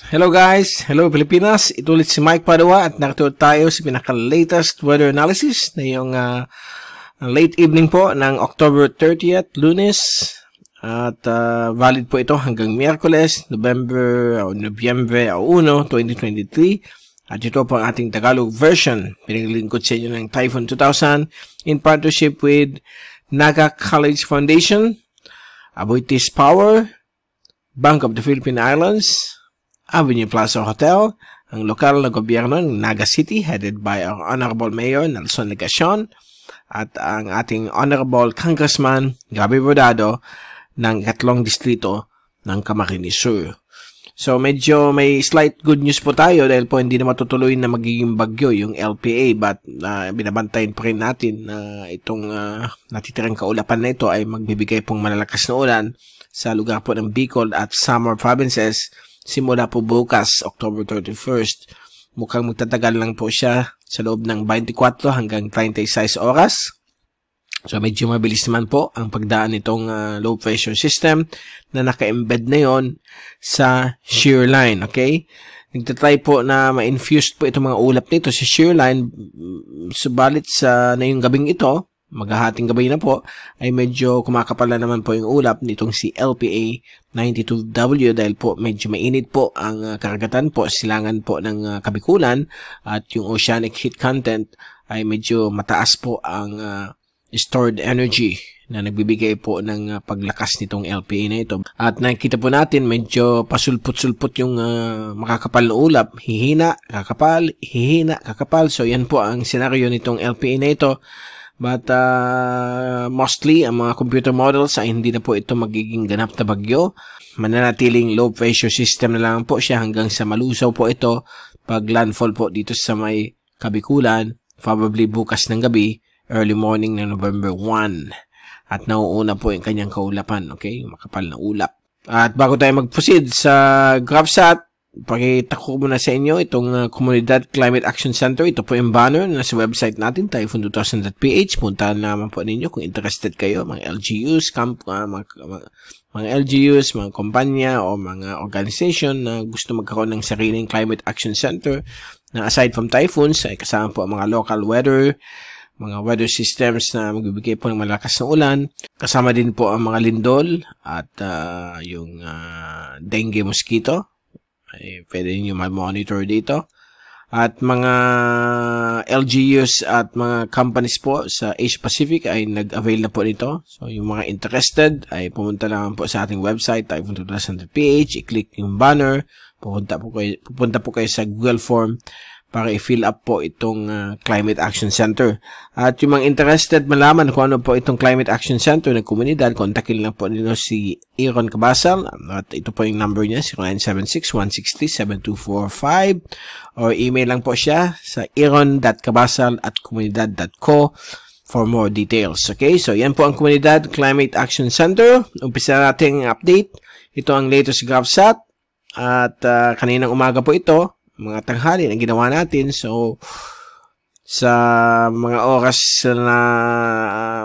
Hello guys! Hello Pilipinas! Ito ulit si Mike Padua at nakatuwa tayo sa pinaka-latest weather analysis na yung late evening po ng October 30th, Lunes. At valid po ito hanggang Miyerkules, Nobyembre 1, 2023. At ito po ang ating Tagalog version. Pinaglingkod sa inyo ng Typhoon 2000 in partnership with Naga College Foundation, Aboitiz Power, Bank of the Philippine Islands, Avenue Plaza Hotel, ang lokal na gobyerno ng Naga City headed by our Honorable Mayor Nelson Legacion at ang ating Honorable Congressman Gabi Bordado ng 3 distrito ng Camarines Sur. So medyo may slight good news po tayo dahil po hindi na matutuloy na magiging bagyo yung LPA, but binabantayan pa rin natin na itong natitirang kaulapan na ito ay magbibigay pong malalakas na ulan sa lugar po ng Bicol at Samar provinces simula po bukas, October 31st. Mukhang magtatagal lang po siya sa loob ng 24 hanggang 36 oras. So medyo mabilis naman po ang pagdaan nitong low pressure system na naka-embed na yon sa shear line. Okay? Nagtatry po na ma-infused po itong mga ulap nito sa shear line. Subalit sa na yung gabing ito, maghahating gabay na po, ay medyo kumakapal na naman po yung ulap nitong si LPA 92W dahil po medyo mainit po ang karagatan po, silangan po ng Kabikulan at yung oceanic heat content ay medyo mataas po ang stored energy na nagbibigay po ng paglakas nitong LPA na ito. At nakikita po natin medyo pasulput-sulput yung makakapal na ulap, hihina, kakapal, hihina, kakapal. So yan po ang senaryo nitong LPA na ito. But mostly, ang mga computer models ay hindi na po ito magiging ganap na bagyo. Mananatiling low pressure system na lang po siya hanggang sa malusaw po ito pag landfall po dito sa may Kabikulan, probably bukas ng gabi, early morning ng November 1. At nauuna po yung kanyang kaulapan, okay? Makapal na ulap. At bago tayo mag-proceed sa GraphSat, pakita ko muna sa inyo itong Comunidad Climate Action Center. Ito po yung banner na sa website natin, typhoon2000.ph. Puntahan naman po ninyo kung interested kayo, mga LGUs, mga LGUs, mga kumpanya o mga organization na gusto magkaroon ng sariling Climate Action Center na aside from typhoons, ay kasama po ang mga local weather, mga weather systems na magbibigay po ng malakas na ulan. Kasama din po ang mga lindol at yung dengue mosquito. Ay, pwede nyo ma-monitor dito. At mga LGUs at mga companies po sa Asia Pacific ay nag-avail na po nito. So, yung mga interested ay pumunta lang po sa ating website, typhoon2000.ph, i-click yung banner, pupunta po kayo sa Google form para i-fill up po itong Climate Action Center. At yung mga interested malaman kung ano po itong Climate Action Center ng komunidad, kontakin lang po nila si Aaron Cabasal. At ito po yung number niya, 0976-160-7245. Or email lang po siya sa aaron.cabasal@comunidad.co for more details. Okay, so yan po ang Komunidad Climate Action Center. Umpisa natin ang update. Ito ang latest GraphSat. At kaninang umaga po ito, mga tanghali na ginawa natin. So, sa mga oras na,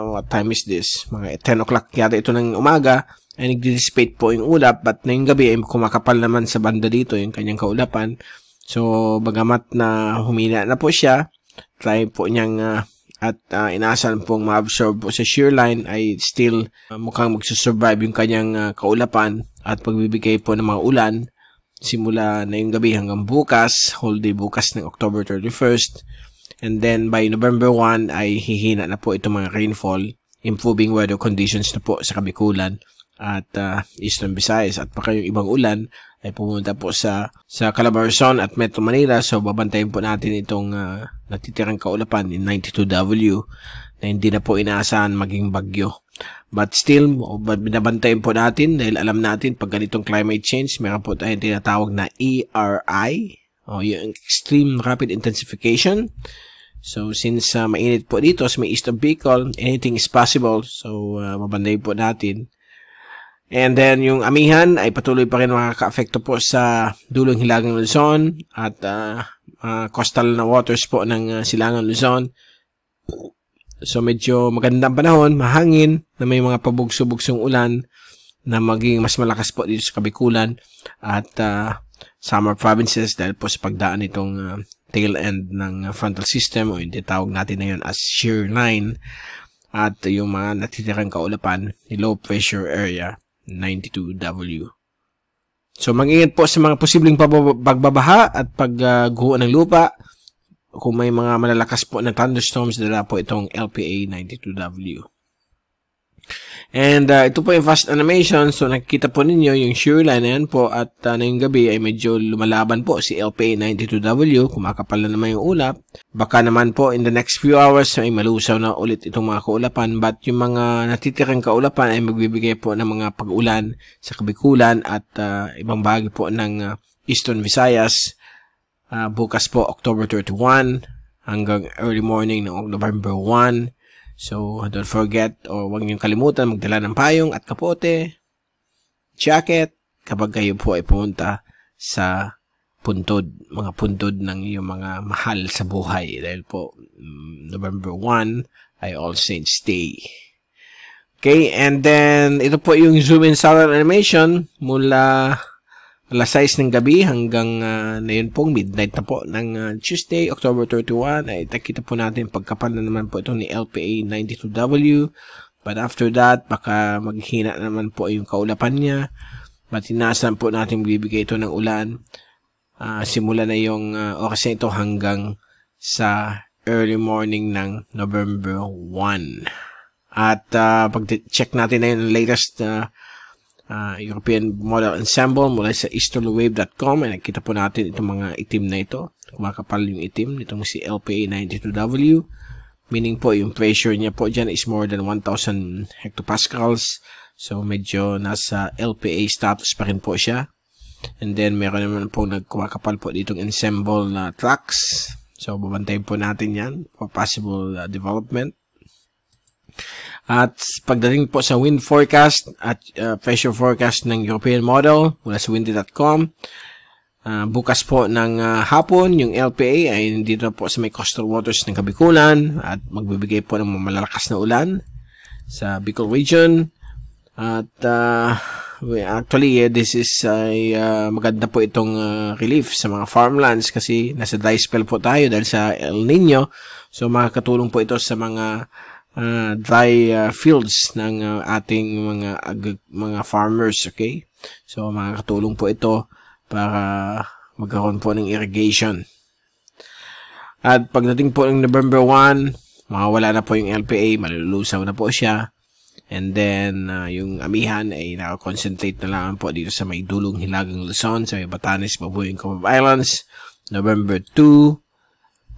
what time is this? Mga 10 o'clock yata ito ng umaga, ay nag-dissipate po yung ulap, but na yung gabi ay kumakapal naman sa banda dito yung kanyang kaulapan. So, bagamat na humina na po siya, try po niyang, at inaasahan pong ma-absorb po sa shear line, ay still mukhang magsusurvive yung kanyang kaulapan at pagbibigay po ng mga ulan simula na yung gabi hanggang bukas, whole day bukas ng October 31st. And then by November 1 ay hihina na po itong mga rainfall, improving weather conditions na po sa Kabikulan at Eastern Visayas. At baka yung ibang ulan ay pumunta po sa Calabarzon at Metro Manila. So babantayin po natin itong natitirang kaulapan in 92W na hindi na po inaasahan maging bagyo. But still, binabantayan po natin dahil alam natin pag ganitong climate change, meron po tayong tinatawag na ERI, o yung Extreme Rapid Intensification. So, since mainit po dito sa may east of Bicol, anything is possible. So, babantayan po natin. And then, yung amihan ay patuloy pa rin makaka-apekto po sa dulong Hilagang Luzon at coastal na waters po ng Silangan Luzon. So, medyo magandang panahon, mahangin, na may mga pabugso-bugsong ulan na maging mas malakas po dito sa Kabikulan. At summer provinces dahil po sa pagdaan nitong tail end ng frontal system o yung tawag natin na yun as shear line, at yung mga natitirang kaulapan ni low pressure area 92W. So mag-ingat po sa mga posibleng pagbabaha at pagguho ng lupa. Kung may mga malalakas po na thunderstorms, dala po itong LPA 92W. And ito po yung fast animation. So nakikita po ninyo yung shear line na yan po, at ngayong gabi ay medyo lumalaban po si LPA 92W. Kumakapal na naman yung ulap. Baka naman po in the next few hours ay malusaw na ulit itong mga kaulapan, but yung mga natitirang kaulapan ay magbibigay po ng mga pag-ulan sa Kabikulan at ibang bahagi po ng Eastern Visayas bukas po October 31 hanggang early morning ng November 1. So, don't forget, o huwag niyong kalimutan magdala ng payong at kapote, jacket, kapag kayo po ay pumunta sa mga puntod ng iyong mga mahal sa buhay. Dahil po, November 1 ay All Saints Day. Okay, and then, ito po yung zoom in solar animation mula alas 6 ng gabi hanggang ngayon pong midnight na po ng Tuesday, October 31. Ay nakita po natin pagkapal na naman po ito ni LPA 92W. But after that, baka maghina naman po yung kaulapan niya. But inaasahan po natin bibigay ito ng ulan. Simula na yung oras na ito hanggang sa early morning ng November 1. At pag-check natin na yung latest European Model Ensemble mula sa easterlywave.com, ay nakita po natin itong mga itim na ito. Kumakapal yung itim nitong si LPA 92W, meaning po yung pressure niya po dyan is more than 1,000 hectopascals. So medyo nasa LPA status pa rin po siya. And then meron naman po nagkumakapal po ditong ensemble na tracks. So babantayin po natin yan for possible development. At pagdating po sa wind forecast at pressure forecast ng European model mula sa windy.com, bukas po ng hapon, yung LPA ay dito po sa may coastal waters ng Kabikulan at magbibigay po ng malalakas na ulan sa Bicol region. At actually, this is maganda po itong relief sa mga farmlands kasi nasa dry spell po tayo dahil sa El Nino. So makakatulong po ito sa mga dry fields ng ating mga farmers, okay? So makakatulong po ito para magkaroon po ng irrigation. At pagdating po ng November 1, mawawala na po yung LPA, malulusaw na po siya. And then yung amihan ay nakakonsentrate na lang po dito sa may dulong hilagang Luzon, sa may Batanes, Babuyan, Comoros Islands. November 2,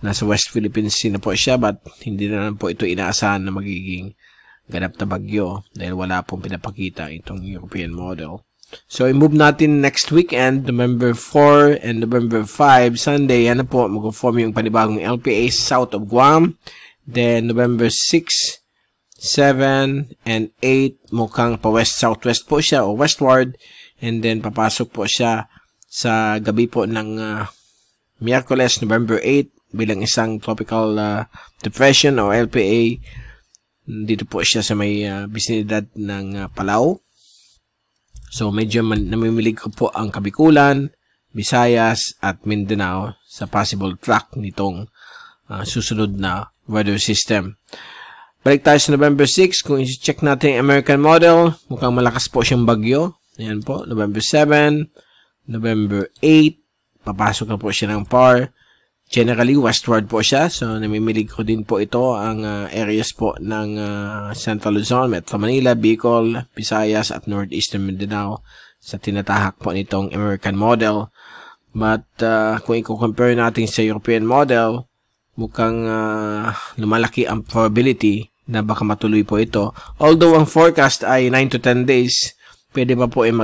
nasa West Philippine Sea na po siya, but hindi na lang po ito inaasahan na magiging ganap na bagyo dahil wala pong pinapakita itong European model. So, i-move natin next weekend, November 4 and November 5, Sunday. Yan na po, mag-form yung panibagong LPA south of Guam. Then, November 6, 7, and 8, mukhang pa-west-southwest po siya o westward. And then, papasok po siya sa gabi po ng Miyerkules, November 8, bilang isang tropical depression o LPA. Dito po siya sa may bisinidad ng Palau. So medyo namimilig ko po ang Kabikulan, Visayas at Mindanao sa possible track nitong susunod na weather system. Balik tayo sa November 6. Kung i-check natin yung American model, mukhang malakas po siyang bagyo. Ayan po, November 7, November 8, papasok na po siya ng PAR. Generally, westward po siya. So, namimilig ko din po ito ang areas po ng Central Luzon, Metro Manila, Bicol, Visayas at Northeastern Mindanao sa tinatahak po nitong American model. But, kung i-compare natin sa European model, mukhang lumalaki ang probability na baka matuloy po ito. Although, ang forecast ay 9 to 10 days, pwede pa po ay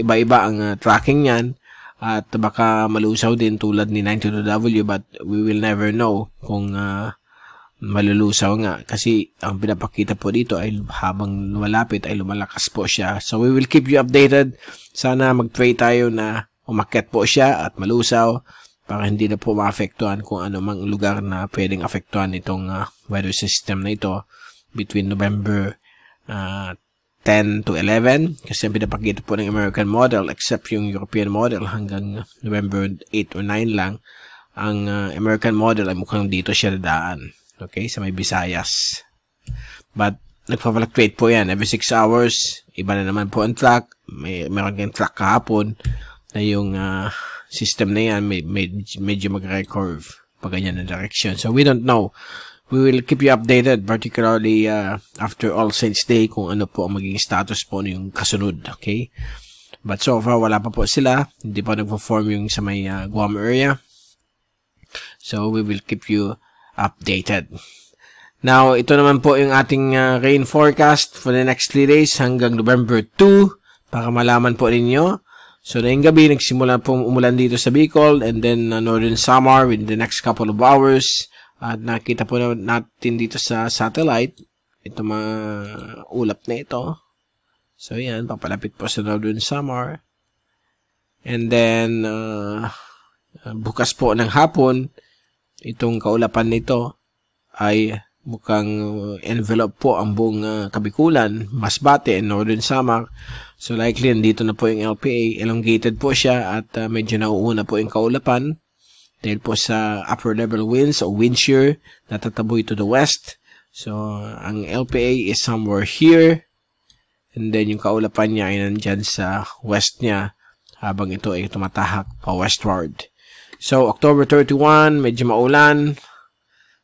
iba-iba ang tracking niyan. At baka malusaw din tulad ni 92W, but we will never know kung malulusaw nga. Kasi ang pinapakita po dito ay habang lumalapit ay lumalakas po siya. So we will keep you updated. Sana mag-pray tayo na umakyat po siya at malusaw para hindi na po maapektuhan kung ano mang lugar na pwedeng apektuhan itong weather system na ito between November 10 10 to 11 kasi pinapakita po ng American model except yung European model hanggang November 8 or 9 lang. Ang American model ay mukhang dito siya dadaan. Okay, sa may Visayas. But nagpa-fluctuate po yan every 6 hours. Iba na naman po ang track. Meron kayong track kahapon na yung system na yan medyo mag-recurve pag ganyan na direction. So we don't know. We will keep you updated, particularly after All Saints Day, kung ano po ang magiging status po yung kasunod, okay? But so far, wala pa po sila. Hindi pa nagpo-form yung sa may Guam area. So, we will keep you updated. Now, ito naman po yung ating rain forecast for the next 3 days hanggang November 2, para malaman po ninyo. So, ngayong gabi, nagsimula pong umulan dito sa Bicol, and then Northern Samar within the next couple of hours. At nakita po natin dito sa satellite, ito mga ulap na ito. So, yan, papalapit po sa Northern Samar. And then, bukas po ng hapon, itong kaulapan nito ay mukhang envelope po ang buong Kabikulan, Masbate, and Northern Samar. So, likely, nandito na po yung LPA. Elongated po siya at medyo nauuna po yung kaulapan. Dahil po sa upper level winds o wind shear, natataboy to the west. So, ang LPA is somewhere here. And then, yung kaulapan niya ay nandyan sa west niya habang ito ay tumatahak pa westward. So, October 31, medyo maulan.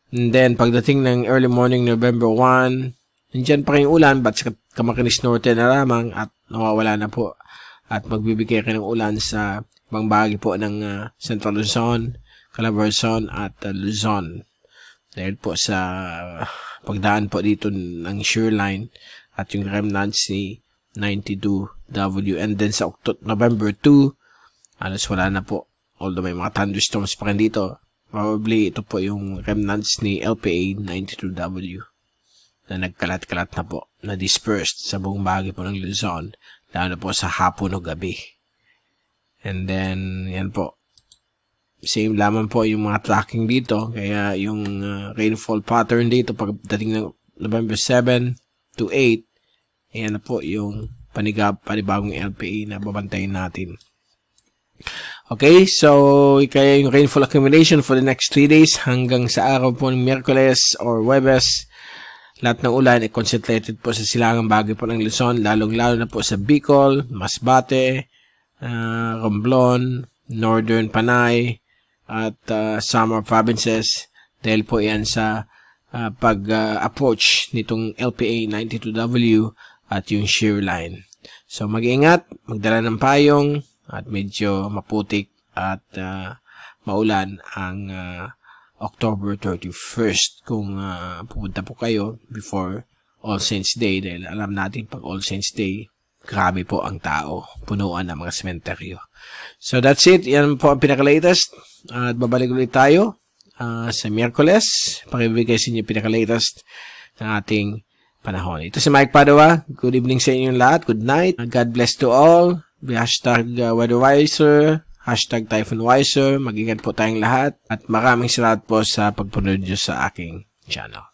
And then, pagdating ng early morning November 1, nandyan pa kayong ulan, but sa Camarines Norte na lamang at nawawala na po. At magbibigay kayo ng ulan sa ibang bahagi po ng Central Luzon, Calabarzon at Luzon. Dahil po sa pagdaan po dito ng shear line at yung remnants ni 92W. And then sa November 2, alas wala na po. Although may mga thunderstorms pa rin dito. Probably ito po yung remnants ni LPA 92W na nagkalat-kalat na po, na dispersed sa buong bahagi po ng Luzon, lalo po sa hapon o gabi. And then, yan po. Same lamang po yung mga tracking dito. Kaya yung rainfall pattern dito pagdating ng November 7 to 8, ayan na po yung panibagong LPA na babantayin natin. Okay, so kaya yung rainfall accumulation for the next 3 days hanggang sa araw po ng Miyerkules or Huwebes, lahat ng ulan ay concentrated po sa silangang bahagi po ng Luzon, lalong-lalo na po sa Bicol, Masbate, Romblon, Northern Panay, at Samar provinces, dahil po yan sa pag-approach nitong LPA 92W at yung shear line. So mag-iingat, magdala ng payong, at medyo maputik at maulan ang October 31st kung pupunta po kayo before All Saints Day, dahil alam natin pag All Saints Day, grabe po ang tao, punuan ng mga sementeryo. So that's it, yan po ang pinaka-latest. At babalik ulit tayo sa Miyerkules, pakibigay sa inyo pinaka-latest ng ating panahon. Ito si Mike Padua. Good evening sa inyong lahat. Good night. God bless to all. Hashtag WeatherWiser, hashtag TyphoonWiser. Mag-ingat po tayong lahat. At maraming salamat po sa pagpunod nyo sa aking channel.